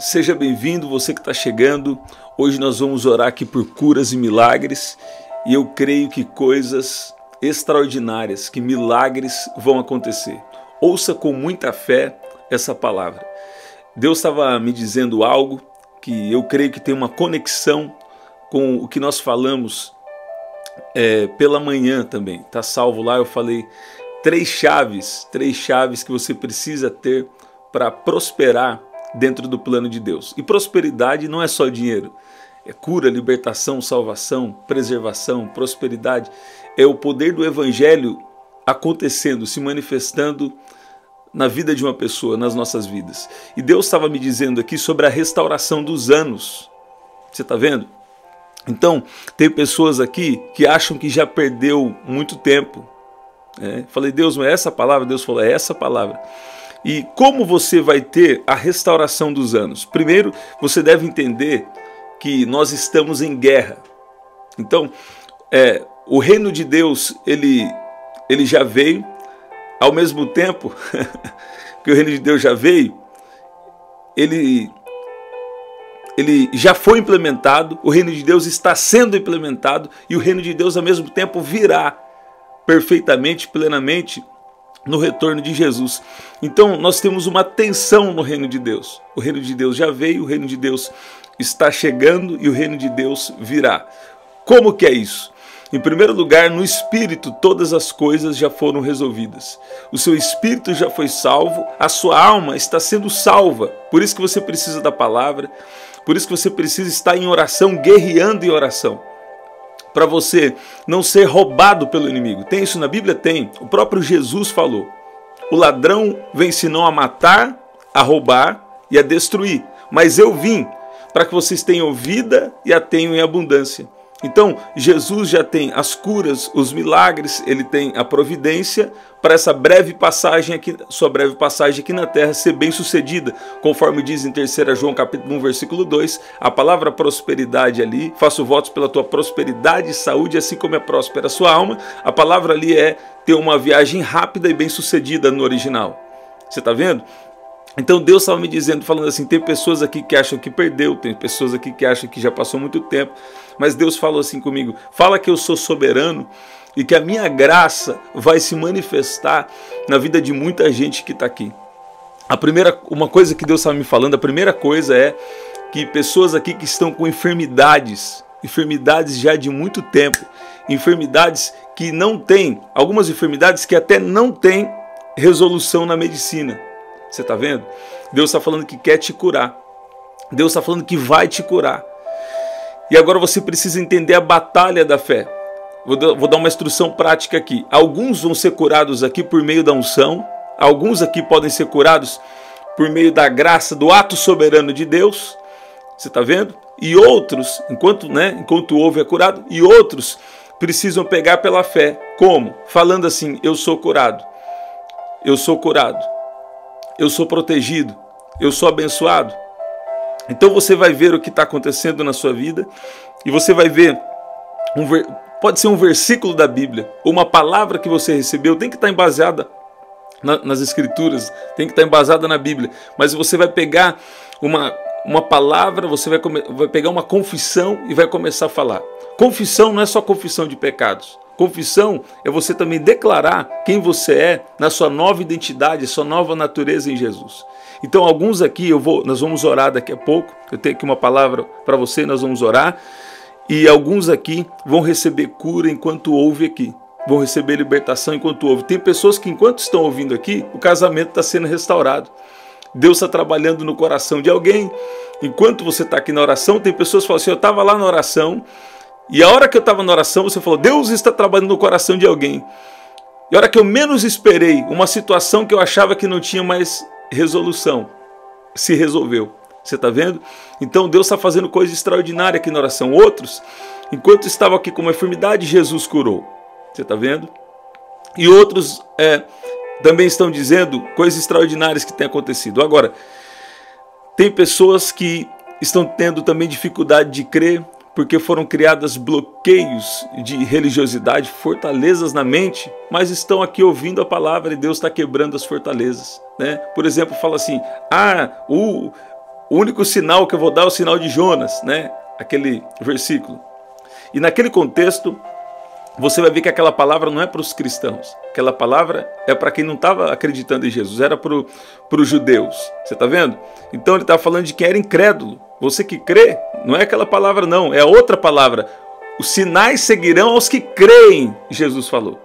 Seja bem-vindo, você que está chegando. Hoje nós vamos orar aqui por curas e milagres. E eu creio que coisas extraordinárias, que milagres vão acontecer. Ouça com muita fé essa palavra. Deus estava me dizendo algo que eu creio que tem uma conexão com o que nós falamos pela manhã também. Está salvo lá, eu falei três chaves que você precisa ter para prosperar dentro do plano de Deus. E prosperidade não é só dinheiro. É cura, libertação, salvação, preservação, prosperidade. É o poder do evangelho acontecendo, se manifestando na vida de uma pessoa, nas nossas vidas. E Deus estava me dizendo aqui sobre a restauração dos anos. Você está vendo? Então, tem pessoas aqui que acham que já perdeu muito tempo. Falei, Deus, não é essa palavra? Deus falou, é essa palavra. E como você vai ter a restauração dos anos? Primeiro, você deve entender que nós estamos em guerra. Então, o reino de Deus, ele já veio. Ao mesmo tempo que o reino de Deus já veio, ele já foi implementado, o reino de Deus está sendo implementado e o reino de Deus ao mesmo tempo virá perfeitamente, plenamente no retorno de Jesus. Então nós temos uma tensão no reino de Deus. O reino de Deus já veio, o reino de Deus está chegando e o reino de Deus virá. Como que é isso? Em primeiro lugar, no espírito, todas as coisas já foram resolvidas. O seu espírito já foi salvo, a sua alma está sendo salva. Por isso que você precisa da palavra, por isso que você precisa estar em oração, guerreando em oração. Para você não ser roubado pelo inimigo. Tem isso na Bíblia? Tem. O próprio Jesus falou. O ladrão vem senão a matar, a roubar e a destruir. Mas eu vim para que vocês tenham vida e a tenham em abundância. Então, Jesus já tem as curas, os milagres, ele tem a providência para essa breve passagem aqui, sua breve passagem aqui na terra ser bem sucedida, conforme diz em 3 João capítulo 1, versículo 2, a palavra prosperidade ali, faço votos pela tua prosperidade e saúde, assim como é próspera a sua alma, a palavra ali é ter uma viagem rápida e bem sucedida no original. Você está vendo? Então Deus estava me dizendo, falando assim, tem pessoas aqui que acham que perdeu, tem pessoas aqui que acham que já passou muito tempo, mas Deus falou assim comigo, fala que eu sou soberano e que a minha graça vai se manifestar na vida de muita gente que está aqui. Uma coisa que Deus estava me falando, a primeira coisa é que pessoas aqui que estão com enfermidades já de muito tempo, enfermidades que não têm, algumas enfermidades que até não têm resolução na medicina. Você está vendo? Deus está falando que quer te curar. Deus está falando que vai te curar. E agora você precisa entender a batalha da fé. Vou dar uma instrução prática aqui. Alguns vão ser curados aqui por meio da unção. Alguns aqui podem ser curados por meio da graça, do ato soberano de Deus. Você está vendo? E outros, enquanto ouve é curado, e outros precisam pegar pela fé. Como? Falando assim, eu sou curado. Eu sou curado. Eu sou protegido, eu sou abençoado. Então você vai ver o que está acontecendo na sua vida e você vai ver, pode ser um versículo da Bíblia, ou uma palavra que você recebeu, tem que estar embasada nas Escrituras, tem que estar embasada na Bíblia, mas você vai pegar uma palavra, você vai pegar uma confissão e vai começar a falar. Confissão não é só confissão de pecados. Confissão é você também declarar quem você é na sua nova identidade, sua nova natureza em Jesus. Então alguns aqui, nós vamos orar daqui a pouco, eu tenho aqui uma palavra para você, nós vamos orar, e alguns aqui vão receber cura enquanto ouve aqui, vão receber libertação enquanto ouve. Tem pessoas que enquanto estão ouvindo aqui, o casamento está sendo restaurado. Deus está trabalhando no coração de alguém, enquanto você está aqui na oração, tem pessoas que falam assim, eu estava lá na oração, e a hora que eu estava na oração, você falou, Deus está trabalhando no coração de alguém. E a hora que eu menos esperei, uma situação que eu achava que não tinha mais resolução, se resolveu. Você está vendo? Então Deus está fazendo coisa extraordinária aqui na oração. Outros, enquanto estavam aqui com uma enfermidade, Jesus curou. Você está vendo? E outros também estão dizendo coisas extraordinárias que têm acontecido. Agora, tem pessoas que estão tendo também dificuldade de crer, porque foram criados bloqueios de religiosidade, fortalezas na mente, mas estão aqui ouvindo a palavra e Deus está quebrando as fortalezas. Por exemplo, fala assim, o único sinal que eu vou dar é o sinal de Jonas, né? Aquele versículo. E naquele contexto, você vai ver que aquela palavra não é para os cristãos. Aquela palavra é para quem não estava acreditando em Jesus, era para os judeus. Você está vendo? Então ele está falando de quem era incrédulo. Você que crê, não é aquela palavra não, é outra palavra. Os sinais seguirão aos que creem, Jesus falou.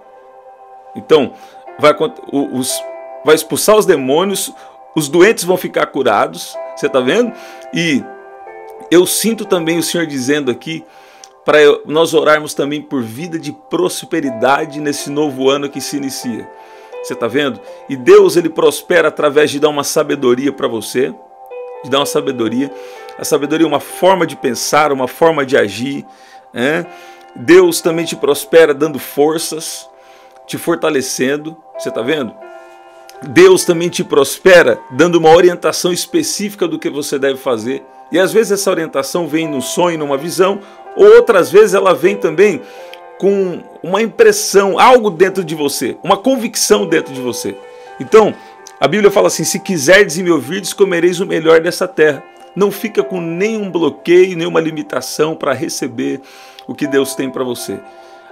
Então, vai expulsar os demônios, os doentes vão ficar curados, você está vendo? E eu sinto também o Senhor dizendo aqui, para nós orarmos também por vida de prosperidade nesse novo ano que se inicia. Você está vendo? E Deus, ele prospera através de dar uma sabedoria para você, de dar uma sabedoria. A sabedoria é uma forma de pensar, uma forma de agir. Deus também te prospera dando forças, te fortalecendo. Você está vendo? Deus também te prospera dando uma orientação específica do que você deve fazer. E às vezes essa orientação vem num sonho, numa visão, ou outras vezes ela vem também com uma impressão, algo dentro de você, uma convicção dentro de você. Então, a Bíblia fala assim: se quiserdes e me ouvirdes, comereis o melhor dessa terra. Não fica com nenhum bloqueio, nenhuma limitação para receber o que Deus tem para você.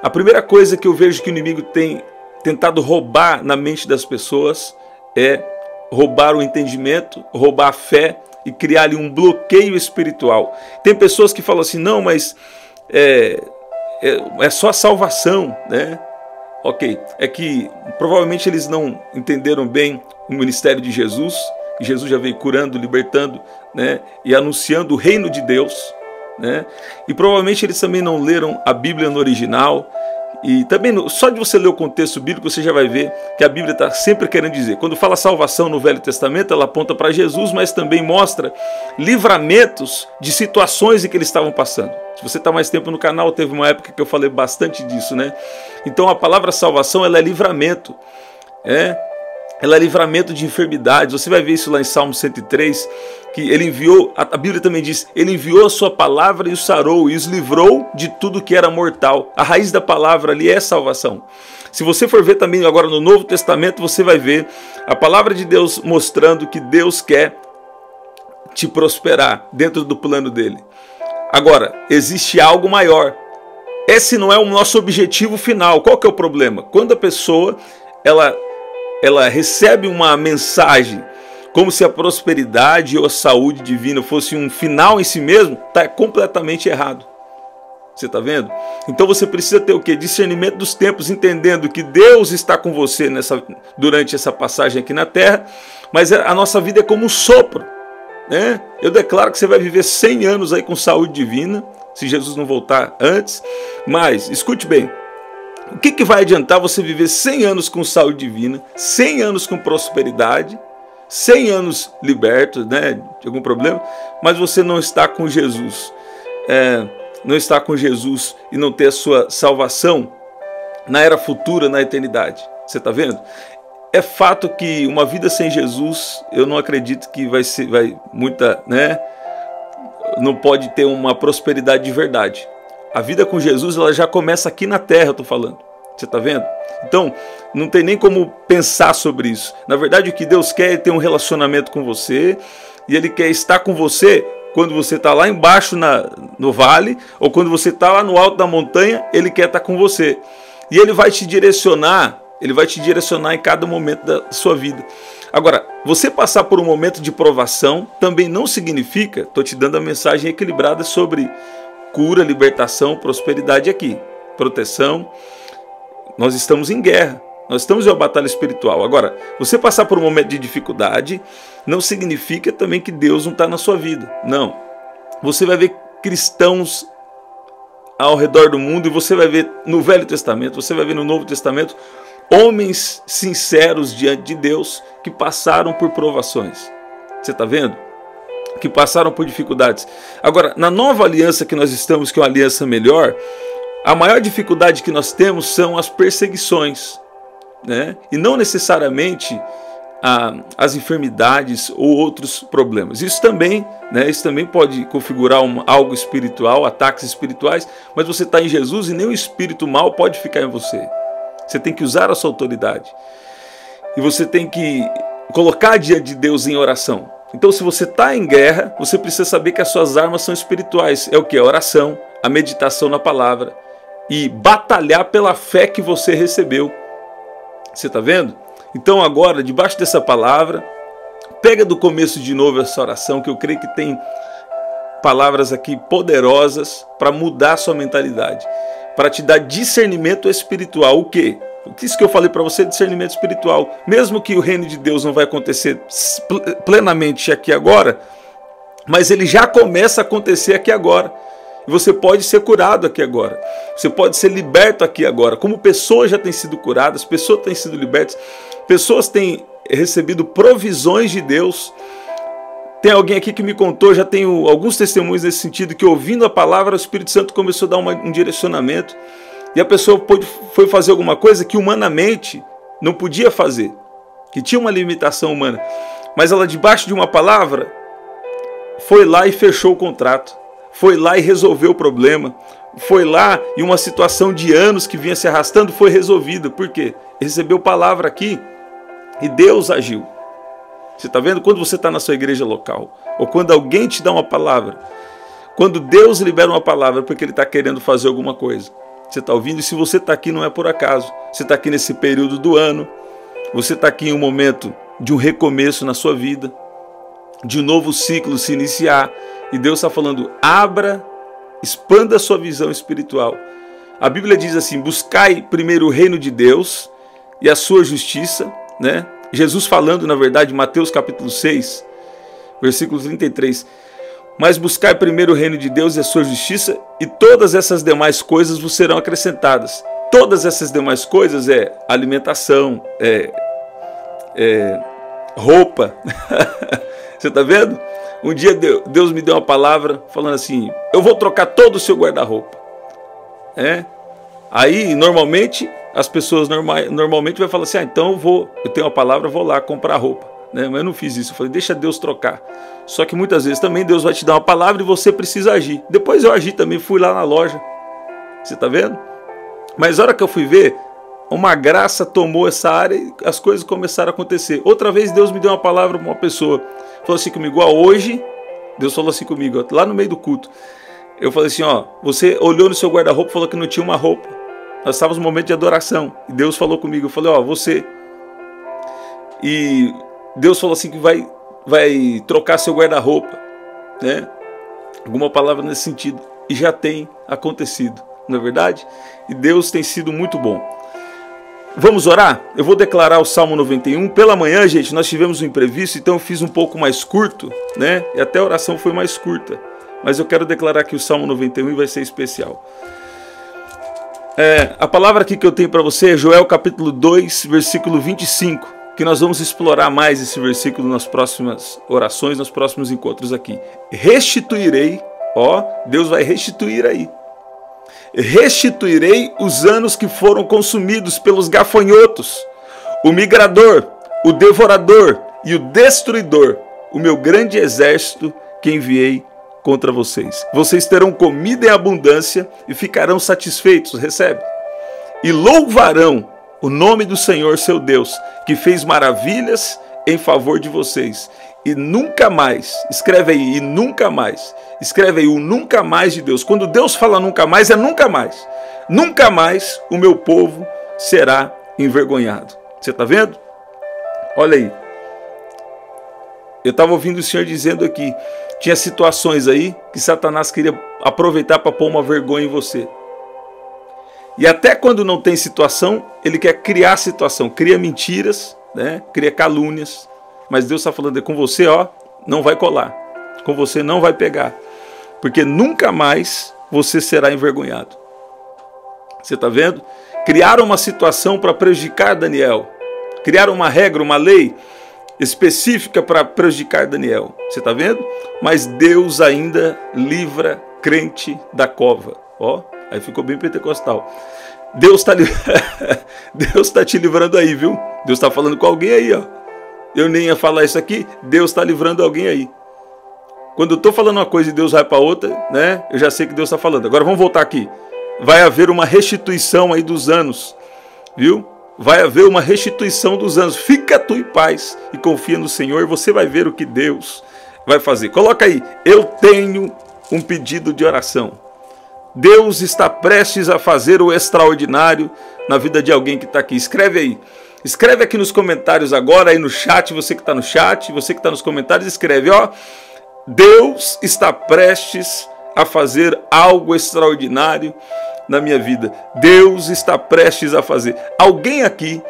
A primeira coisa que eu vejo que o inimigo tem tentado roubar na mente das pessoas é roubar o entendimento, roubar a fé e criar ali um bloqueio espiritual. Tem pessoas que falam assim: não, mas é só a salvação, né? Ok, é que provavelmente eles não entenderam bem o ministério de Jesus. Jesus já veio curando, libertando, né? E anunciando o reino de Deus, né? E provavelmente eles também não leram a Bíblia no original. E também, só de você ler o contexto bíblico, você já vai ver que a Bíblia está sempre querendo dizer. Quando fala salvação no Velho Testamento, ela aponta para Jesus, mas também mostra livramentos de situações em que eles estavam passando. Se você está mais tempo no canal, teve uma época que eu falei bastante disso, né? Então a palavra salvação, ela é livramento. Ela é livramento de enfermidades. Você vai ver isso lá em Salmo 103, que ele enviou, a Bíblia também diz, ele enviou a sua palavra e os sarou, e os livrou de tudo que era mortal. A raiz da palavra ali é salvação. Se você for ver também agora no Novo Testamento, você vai ver a palavra de Deus mostrando que Deus quer te prosperar dentro do plano dele. Agora, existe algo maior. Esse não é o nosso objetivo final. Qual que é o problema? Quando a pessoa, ela recebe uma mensagem como se a prosperidade ou a saúde divina fosse um final em si mesmo, está completamente errado. Você está vendo? Então você precisa ter o quê? Discernimento dos tempos, entendendo que Deus está com você durante essa passagem aqui na terra, mas a nossa vida é como um sopro, né? Eu declaro que você vai viver 100 anos aí com saúde divina, se Jesus não voltar antes. Mas, escute bem, o que vai adiantar você viver 100 anos com saúde divina, 100 anos com prosperidade, 100 anos liberto, né, de algum problema, mas você não está com Jesus, não está com Jesus e não ter a sua salvação na era futura, na eternidade. Você está vendo? É fato que uma vida sem Jesus, eu não acredito que não pode ter uma prosperidade de verdade. A vida com Jesus, ela já começa aqui na terra, eu estou falando. Você está vendo? Então, não tem nem como pensar sobre isso. Na verdade, o que Deus quer é ter um relacionamento com você, e Ele quer estar com você quando você está lá embaixo no vale, ou quando você está lá no alto da montanha, Ele quer estar com você. E Ele vai te direcionar, em cada momento da sua vida. Agora, você passar por um momento de provação também não significa, estou te dando a mensagem equilibrada sobre cura, libertação, prosperidade aqui, proteção. Nós estamos em guerra, nós estamos em uma batalha espiritual. Agora, você passar por um momento de dificuldade não significa também que Deus não está na sua vida. Não. Você vai ver cristãos ao redor do mundo, e você vai ver no Velho Testamento, você vai ver no Novo Testamento, homens sinceros diante de Deus que passaram por provações. Você está vendo? Que passaram por dificuldades. Agora, na nova aliança que nós estamos, que é uma aliança melhor, a maior dificuldade que nós temos são as perseguições, né? E não necessariamente as enfermidades ou outros problemas. Isso também pode configurar algo espiritual, ataques espirituais, mas você está em Jesus e nenhum espírito mal pode ficar em você. Você tem que usar a sua autoridade. E você tem que colocar diante de Deus em oração. Então, se você está em guerra, você precisa saber que as suas armas são espirituais. É o que? A oração, a meditação na palavra e batalhar pela fé que você recebeu. Você está vendo? Então agora, debaixo dessa palavra, pega do começo de novo essa oração, que eu creio que tem palavras aqui poderosas para mudar a sua mentalidade, para te dar discernimento espiritual. O quê? Isso que eu falei para você, discernimento espiritual. Mesmo que o reino de Deus não vai acontecer plenamente aqui agora, mas ele já começa a acontecer aqui agora. E você pode ser curado aqui agora. Você pode ser liberto aqui agora. Como pessoas já têm sido curadas, pessoas têm sido libertas, pessoas têm recebido provisões de Deus. Tem alguém aqui que me contou, já tenho alguns testemunhos nesse sentido, que ouvindo a palavra, o Espírito Santo começou a dar um direcionamento. E a pessoa foi fazer alguma coisa que humanamente não podia fazer, que tinha uma limitação humana. Mas ela, debaixo de uma palavra, foi lá e fechou o contrato. Foi lá e resolveu o problema. Foi lá e uma situação de anos que vinha se arrastando foi resolvida. Por quê? Recebeu palavra aqui e Deus agiu. Você está vendo? Quando você está na sua igreja local, ou quando alguém te dá uma palavra, quando Deus libera uma palavra porque Ele está querendo fazer alguma coisa. Você está ouvindo? E se você está aqui, não é por acaso. Você está aqui nesse período do ano. Você está aqui em um momento de um recomeço na sua vida, de um novo ciclo se iniciar. E Deus está falando, abra, expanda a sua visão espiritual. A Bíblia diz assim, buscai primeiro o reino de Deus e a sua justiça, né? Jesus falando, na verdade, em Mateus capítulo 6, versículo 33. Mas buscai primeiro o reino de Deus e a sua justiça, e todas essas demais coisas vos serão acrescentadas. Todas essas demais coisas é alimentação, roupa. Você está vendo? Um dia Deus me deu uma palavra falando assim, eu vou trocar todo o seu guarda-roupa. Aí, normalmente, as pessoas normalmente vão falar assim, então eu tenho uma palavra, eu vou lá comprar roupa. Mas eu não fiz isso, eu falei, deixa Deus trocar. Só que muitas vezes também Deus vai te dar uma palavra e você precisa agir. Depois eu agi também, fui lá na loja. Você está vendo? Mas a hora que eu fui ver, uma graça tomou essa área e as coisas começaram a acontecer. Outra vez Deus me deu uma palavra para uma pessoa. Falou assim comigo, hoje, Deus falou assim comigo, lá no meio do culto. Eu falei assim, você olhou no seu guarda-roupa e falou que não tinha uma roupa. Nós estávamos no momento de adoração. E Deus falou comigo, eu falei, você. E Deus falou assim que vai trocar seu guarda-roupa, né? Alguma palavra nesse sentido. E já tem acontecido, não é verdade? E Deus tem sido muito bom. Vamos orar? Eu vou declarar o Salmo 91. Pela manhã, gente, nós tivemos um imprevisto, então eu fiz um pouco mais curto, né? E até a oração foi mais curta. Mas eu quero declarar que o Salmo 91 vai ser especial. A palavra aqui que eu tenho para você é Joel capítulo 2, versículo 25. Que nós vamos explorar mais esse versículo nas próximas orações, nos próximos encontros aqui. Restituirei, Deus vai restituir aí. Restituirei os anos que foram consumidos pelos gafanhotos, o migrador, o devorador e o destruidor, o meu grande exército que enviei contra vocês. Vocês terão comida em abundância e ficarão satisfeitos, recebe? E louvarão o nome do Senhor seu Deus, que fez maravilhas em favor de vocês. E nunca mais, escreve aí, e nunca mais. Escreve aí o nunca mais de Deus. Quando Deus fala nunca mais, é nunca mais. Nunca mais o meu povo será envergonhado. Você está vendo? Olha aí. Eu estava ouvindo o Senhor dizendo aqui, tinha situações aí que Satanás queria aproveitar para pôr uma vergonha em você. E até quando não tem situação, ele quer criar situação, cria mentiras, né? Cria calúnias. Mas Deus está falando, com você, não vai colar. Com você não vai pegar. Porque nunca mais você será envergonhado. Você está vendo? Criaram uma situação para prejudicar Daniel. Criaram uma regra, uma lei específica para prejudicar Daniel. Você está vendo? Mas Deus ainda livra crente da cova. Aí ficou bem pentecostal. Deus está te livrando aí, viu? Deus está falando com alguém aí, Eu nem ia falar isso aqui, Deus está livrando alguém aí. Quando eu estou falando uma coisa e Deus vai para outra, né? Eu já sei que Deus está falando. Agora vamos voltar aqui. Vai haver uma restituição aí dos anos, viu? vai haver uma restituição dos anos. Fica tu em paz e confia no Senhor, e você vai ver o que Deus vai fazer. Coloca aí, eu tenho um pedido de oração. Deus está prestes a fazer o extraordinário na vida de alguém que está aqui. Escreve aí. Escreve aqui nos comentários agora, aí no chat, você que está no chat, você que está nos comentários, escreve, ó. Deus está prestes a fazer algo extraordinário na minha vida. Deus está prestes a fazer. Alguém aqui,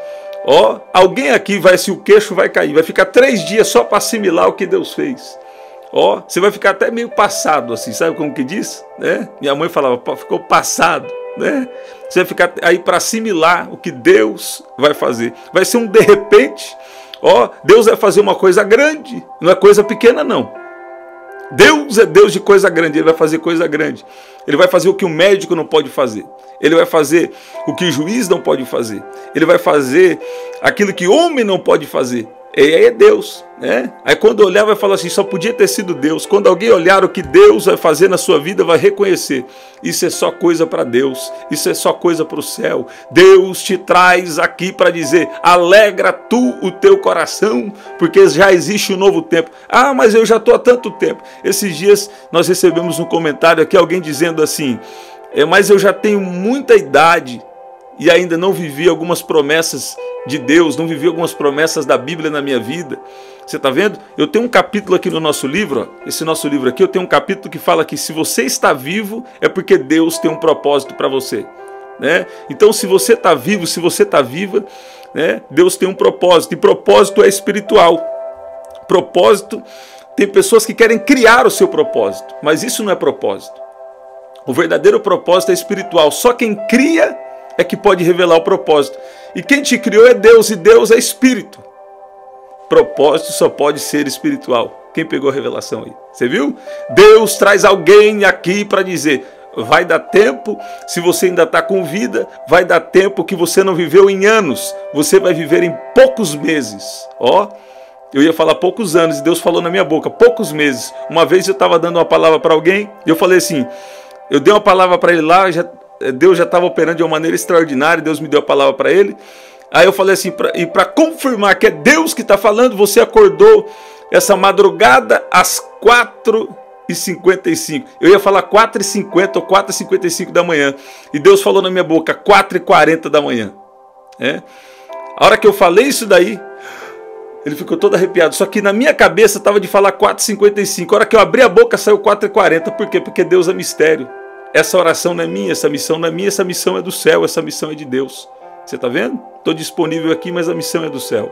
ó, alguém aqui vai, se o queixo vai cair, vai ficar 3 dias só para assimilar o que Deus fez. Ó, você vai ficar até meio passado assim, sabe como que diz? Né? Minha mãe falava, ficou passado, né? Você vai ficar aí para assimilar o que Deus vai fazer. Vai ser um de repente, ó, Deus vai fazer uma coisa grande, não é coisa pequena não. Deus é Deus de coisa grande, Ele vai fazer coisa grande. Ele vai fazer o que o médico não pode fazer. Ele vai fazer o que o juiz não pode fazer. Ele vai fazer aquilo que homem não pode fazer. E aí é Deus, né? Aí quando olhar vai falar assim, só podia ter sido Deus. Quando alguém olhar o que Deus vai fazer na sua vida, vai reconhecer. Isso é só coisa para Deus. Isso é só coisa para o céu. Deus te traz aqui para dizer, alegra tu o teu coração, porque já existe um novo tempo. Ah, mas eu já estou há tanto tempo. Esses dias nós recebemos um comentário aqui, alguém dizendo assim, mas eu já tenho muita idade e ainda não vivi algumas promessas de Deus, não vivi algumas promessas da Bíblia na minha vida. Você está vendo? Eu tenho um capítulo aqui no nosso livro, ó, esse nosso livro aqui, eu tenho um capítulo que fala que se você está vivo, é porque Deus tem um propósito para você. Né? Então se você está vivo, se você está viva, né, Deus tem um propósito, e propósito é espiritual. Propósito, tem pessoas que querem criar o seu propósito, mas isso não é propósito. O verdadeiro propósito é espiritual, só quem cria é que pode revelar o propósito. E quem te criou é Deus, e Deus é espírito. Propósito só pode ser espiritual. Quem pegou a revelação aí? Você viu? Deus traz alguém aqui para dizer, vai dar tempo, se você ainda está com vida, vai dar tempo que você não viveu em anos, você vai viver em poucos meses. Ó, eu ia falar poucos anos, e Deus falou na minha boca, poucos meses. Uma vez eu estava dando uma palavra para alguém, e eu falei assim, eu dei uma palavra para ele lá, Deus já estava operando de uma maneira extraordinária, Deus me deu a palavra para ele. Aí eu falei assim, e para confirmar que é Deus que está falando, você acordou essa madrugada às 4h55. Eu ia falar 4h50 ou 4h55 da manhã. E Deus falou na minha boca, 4h40 da manhã. É? A hora que eu falei isso daí, ele ficou todo arrepiado. Só que na minha cabeça estava de falar 4h55. A hora que eu abri a boca, saiu 4h40. Por quê? Porque Deus é mistério. Essa oração não é minha, essa missão não é minha, essa missão é do céu, essa missão é de Deus. Você está vendo? Estou disponível aqui, mas a missão é do céu.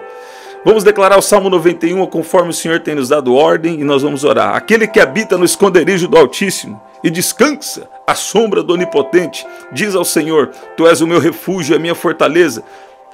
Vamos declarar o Salmo 91, conforme o Senhor tem nos dado ordem, e nós vamos orar. Aquele que habita no esconderijo do Altíssimo e descansa à sombra do Onipotente, diz ao Senhor, tu és o meu refúgio, a minha fortaleza,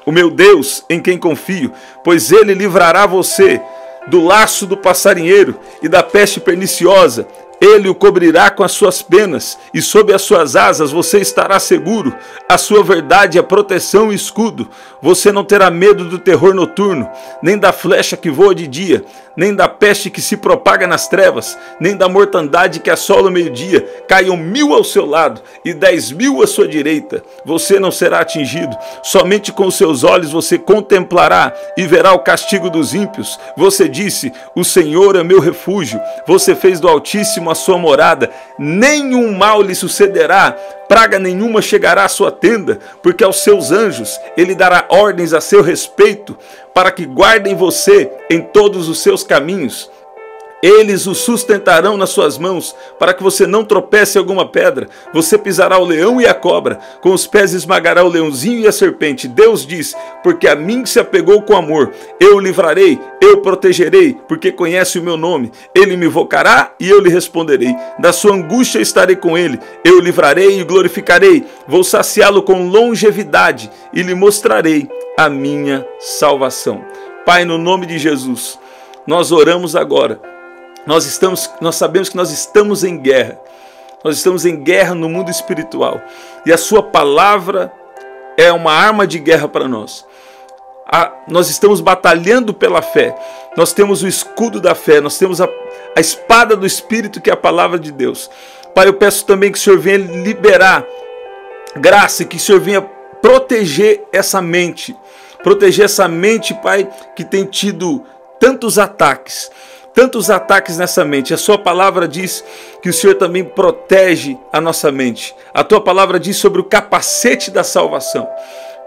o meu Deus em quem confio, pois ele livrará você do laço do passarinheiro e da peste perniciosa. Ele o cobrirá com as suas penas, e sob as suas asas você estará seguro. A sua verdade é proteção e escudo. Você não terá medo do terror noturno, nem da flecha que voa de dia, nem da peste que se propaga nas trevas, nem da mortandade que assola o meio-dia. Caiam 1000 ao seu lado e 10.000 à sua direita. Você não será atingido. Somente com os seus olhos você contemplará e verá o castigo dos ímpios. Você disse, o Senhor é meu refúgio. Você fez do Altíssimo a sua morada, nenhum mal lhe sucederá, praga nenhuma chegará à sua tenda, porque aos seus anjos ele dará ordens a seu respeito, para que guardem você em todos os seus caminhos. Eles o sustentarão nas suas mãos, para que você não tropece em alguma pedra. Você pisará o leão e a cobra, com os pés esmagará o leãozinho e a serpente. Deus diz, porque a mim se apegou com amor. Eu o livrarei, eu o protegerei, porque conhece o meu nome. Ele me invocará e eu lhe responderei. Da sua angústia estarei com ele. Eu o livrarei e glorificarei. Vou saciá-lo com longevidade e lhe mostrarei a minha salvação. Pai, no nome de Jesus, nós oramos agora. Nós sabemos que nós estamos em guerra. Nós estamos em guerra no mundo espiritual. E a sua palavra é uma arma de guerra para nós. Nós estamos batalhando pela fé. Nós temos o escudo da fé. Nós temos a espada do Espírito, que é a palavra de Deus. Pai, eu peço também que o Senhor venha liberar graça, que o Senhor venha proteger essa mente, Pai, que tem tido tantos ataques nessa mente. A sua palavra diz que o Senhor também protege a nossa mente. A tua palavra diz sobre o capacete da salvação.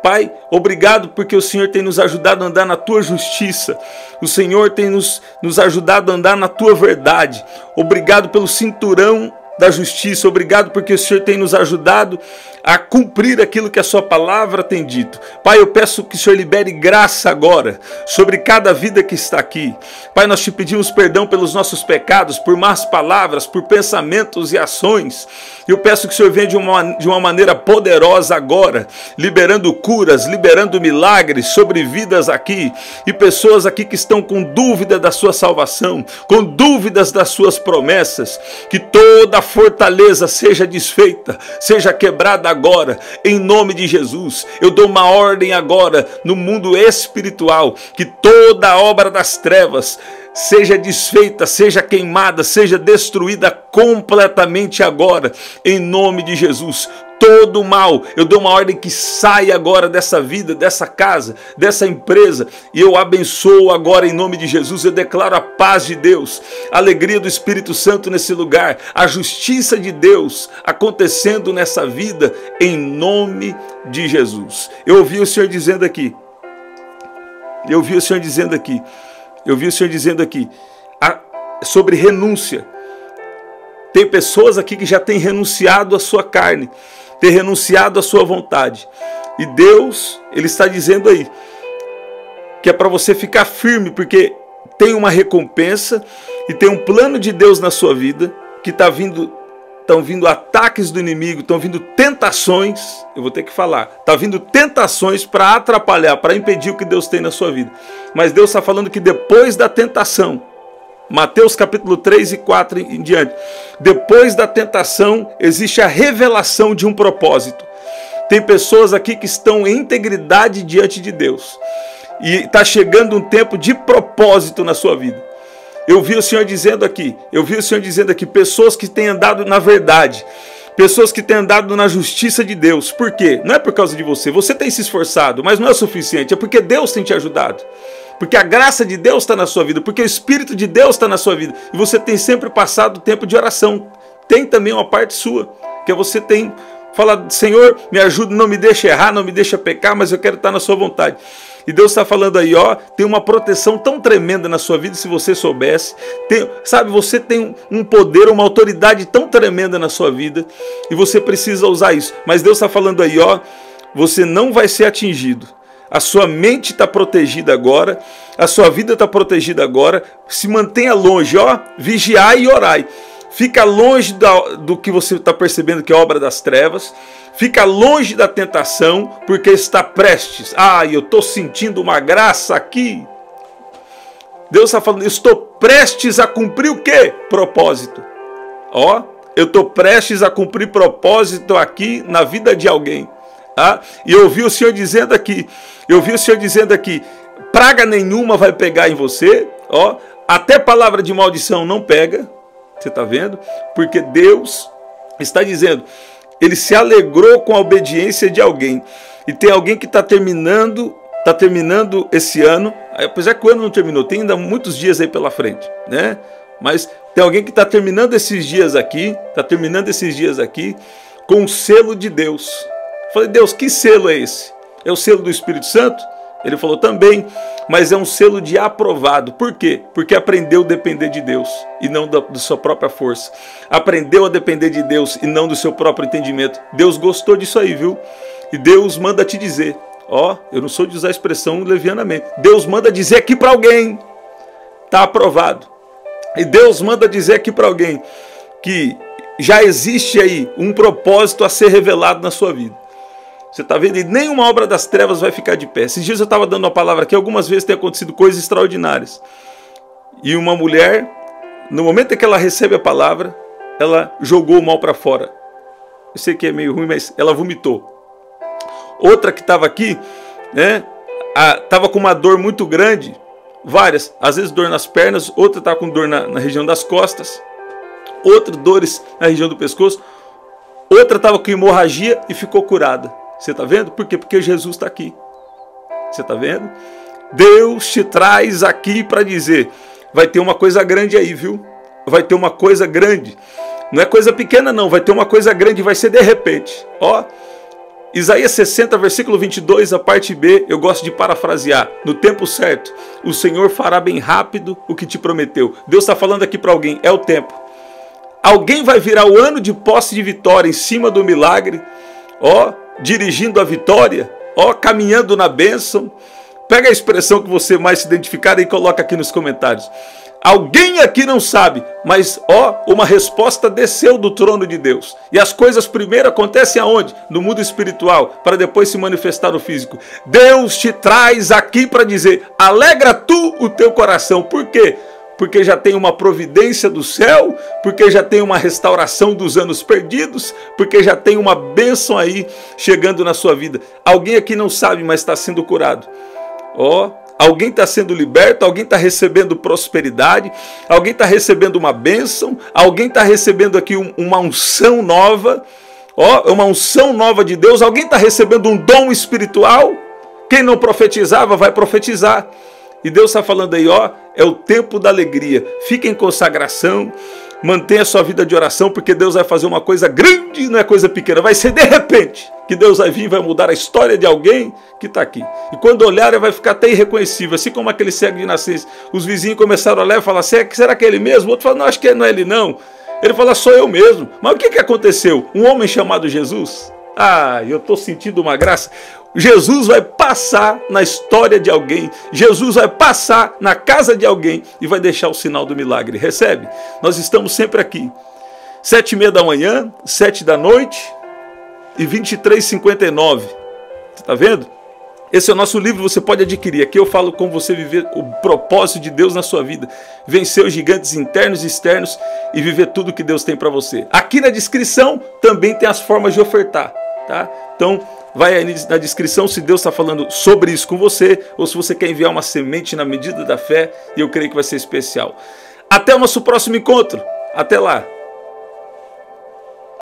Pai, obrigado porque o Senhor tem nos ajudado a andar na tua justiça. O Senhor tem nos ajudado a andar na tua verdade. Obrigado pelo cinturão da justiça. Obrigado porque o Senhor tem nos ajudado a cumprir aquilo que a sua palavra tem dito. Pai, eu peço que o Senhor libere graça agora sobre cada vida que está aqui. Pai, nós te pedimos perdão pelos nossos pecados, por más palavras, por pensamentos e ações. Eu peço que o Senhor venha de uma maneira poderosa agora, liberando curas, liberando milagres sobre vidas aqui e pessoas aqui que estão com dúvida da sua salvação, com dúvidas das suas promessas. Que toda fortaleza seja desfeita, seja quebrada agora, em nome de Jesus. Eu dou uma ordem agora no mundo espiritual, que toda obra das trevas seja desfeita, seja queimada, seja destruída completamente agora, em nome de Jesus. Todo mal, eu dou uma ordem que saia agora dessa vida, dessa casa, dessa empresa, e eu abençoo agora em nome de Jesus. Eu declaro a paz de Deus, a alegria do Espírito Santo nesse lugar, a justiça de Deus acontecendo nessa vida, em nome de Jesus. Eu ouvi o Senhor dizendo aqui, sobre renúncia. Tem pessoas aqui que já têm renunciado à sua carne, têm renunciado à sua vontade. E Deus, Ele está dizendo aí, que é para você ficar firme, porque tem uma recompensa e tem um plano de Deus na sua vida, que estão vindo ataques do inimigo, estão vindo tentações, eu vou ter que falar, está vindo tentações para atrapalhar, para impedir o que Deus tem na sua vida. Mas Deus está falando que depois da tentação, Mateus capítulo 3 e 4 em diante, depois da tentação existe a revelação de um propósito. Tem pessoas aqui que estão em integridade diante de Deus, e está chegando um tempo de propósito na sua vida. Eu vi o Senhor dizendo aqui, pessoas que têm andado na verdade, pessoas que têm andado na justiça de Deus. Por quê? Não é por causa de você tem se esforçado, mas não é o suficiente, é porque Deus tem te ajudado. Porque a graça de Deus está na sua vida, porque o Espírito de Deus está na sua vida. E você tem sempre passado o tempo de oração. Tem também uma parte sua, que você tem falado: Senhor, me ajuda, não me deixa errar, não me deixa pecar, mas eu quero estar na sua vontade. E Deus está falando aí, ó, tem uma proteção tão tremenda na sua vida, se você soubesse. Você tem um poder, uma autoridade tão tremenda na sua vida, e você precisa usar isso. Mas Deus está falando aí, ó, você não vai ser atingido. A sua mente está protegida agora, a sua vida está protegida agora. Se mantenha longe, ó, vigiai e orai. Fica longe do que você está percebendo que é obra das trevas. Fica longe da tentação, porque está prestes. Eu estou sentindo uma graça aqui. Deus está falando, estou prestes a cumprir o quê? Propósito. Eu estou prestes a cumprir propósito aqui na vida de alguém. E eu ouvi o Senhor dizendo aqui, praga nenhuma vai pegar em você. Até palavra de maldição não pega. Você está vendo? Porque Deus está dizendo, Ele se alegrou com a obediência de alguém. E tem alguém que está terminando esse ano, apesar que o ano não terminou, tem ainda muitos dias aí pela frente, né? Mas tem alguém que está terminando esses dias aqui, com o selo de Deus. Eu falei, Deus, que selo é esse? É o selo do Espírito Santo? Ele falou também, mas é um selo de aprovado. Por quê? Porque aprendeu a depender de Deus e não da sua própria força. Aprendeu a depender de Deus e não do seu próprio entendimento. Deus gostou disso aí, viu? E Deus manda te dizer, eu não sou de usar a expressão levianamente. Deus manda dizer aqui para alguém, está aprovado. E Deus manda dizer aqui para alguém que já existe aí um propósito a ser revelado na sua vida. Você está vendo? E nenhuma obra das trevas vai ficar de pé. Esses dias eu estava dando uma palavra aqui, algumas vezes tem acontecido coisas extraordinárias. E uma mulher, no momento em que ela recebe a palavra, ela jogou o mal para fora. Eu sei que é meio ruim, mas ela vomitou. Outra que estava aqui, né, estava com uma dor muito grande, várias, às vezes dor nas pernas, outra estava com dor na região das costas, outra dores na região do pescoço, outra estava com hemorragia e ficou curada. Você está vendo? Por quê? Porque Jesus está aqui. Você está vendo? Deus te traz aqui para dizer, vai ter uma coisa grande aí, viu? Vai ter uma coisa grande. Não é coisa pequena não, vai ter uma coisa grande, vai ser de repente. Ó, Isaías 60, versículo 22, a parte B, eu gosto de parafrasear. No tempo certo, o Senhor fará bem rápido o que te prometeu. Deus está falando aqui para alguém, é o tempo. Alguém vai virar o ano de posse de vitória em cima do milagre, ó, dirigindo a vitória, ó, caminhando na bênção. Pega a expressão que você mais se identificar e coloca aqui nos comentários. Alguém aqui não sabe, mas ó, uma resposta desceu do trono de Deus. E as coisas primeiro acontecem aonde? No mundo espiritual, para depois se manifestar no físico. Deus te traz aqui para dizer, alegra tu o teu coração. Por quê? Porque já tem uma providência do céu, porque já tem uma restauração dos anos perdidos, porque já tem uma bênção aí chegando na sua vida. Alguém aqui não sabe, mas está sendo curado. Ó, alguém está sendo liberto, alguém está recebendo prosperidade, alguém está recebendo uma bênção, alguém está recebendo aqui uma unção nova, ó, uma unção nova de Deus, alguém está recebendo um dom espiritual. Quem não profetizava vai profetizar. E Deus está falando aí, ó, é o tempo da alegria. Fique em consagração, mantenha a sua vida de oração, porque Deus vai fazer uma coisa grande, não é coisa pequena. Vai ser de repente que Deus vai vir e vai mudar a história de alguém que está aqui. E quando olhar, ele vai ficar até irreconhecível, assim como aquele cego de nascença. Os vizinhos começaram a olhar e falar, será que é ele mesmo? O outro fala, não, acho que não é ele não. Ele fala, sou eu mesmo. Mas o que aconteceu? Um homem chamado Jesus? Ah, eu estou sentindo uma graça. Jesus vai passar na história de alguém, Jesus vai passar na casa de alguém e vai deixar o sinal do milagre. Recebe? Nós estamos sempre aqui, 7h30 da manhã, 7 da noite e 23h59. Você está vendo? Esse é o nosso livro, você pode adquirir. Aqui eu falo como você viver o propósito de Deus na sua vida. Vencer os gigantes internos e externos e viver tudo que Deus tem para você. Aqui na descrição também tem as formas de ofertar, tá? Então, vai aí na descrição se Deus está falando sobre isso com você ou se você quer enviar uma semente na medida da fé, e eu creio que vai ser especial. Até o nosso próximo encontro. Até lá.